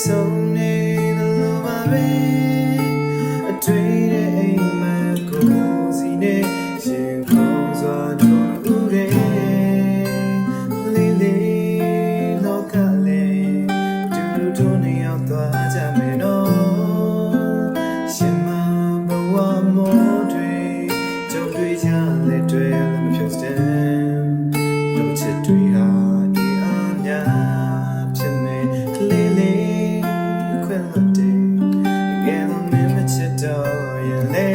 ဆုံးနေတဲ့လိုပါပဲအတွေ့တဲ့အိမ်မှာကိုယ်စီနဲ့ရင်ခုန်စွာတို့ဦးတဲ့လေးလေးလောကလေးတူတူတို့နေရောက်သွားကြမယ်နော်ရှင်မဘဝမောတွေကြုံတွေ့ကြတဲ့တွေ့လည်းမဖြုတ်စတဲ့လူချစ်တွေဟာဒီအားများဖြစ်မယ်ကလေးလေးခွင့်လွတ်တယ်ငယ်တော့မင်းမချစ်တော့ရင်လေ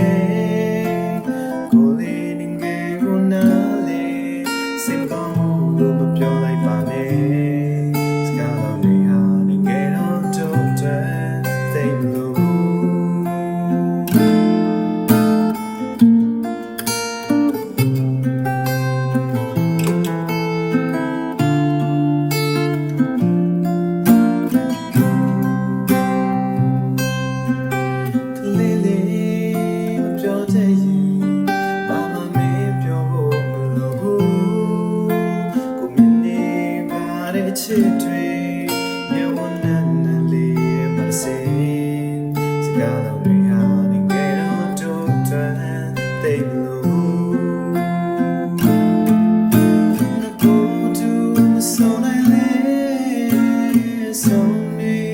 ကိုလေးနေငယ်ကိုနားလေစင်ကောင်းမှုလို့မပြောလိုက်ပါနဲ့စကားတော်တွေဟာနေငယ်တော့တော့တဲ့သိလို့ချစ်တွေမြေဝန်းနဲ့လေးမစင်စကားတော်တွေဟာနေငယ်တော့တော့တဲ့သိလို့ငါတို့မဆုံးနိုင်လေဆုံးနေ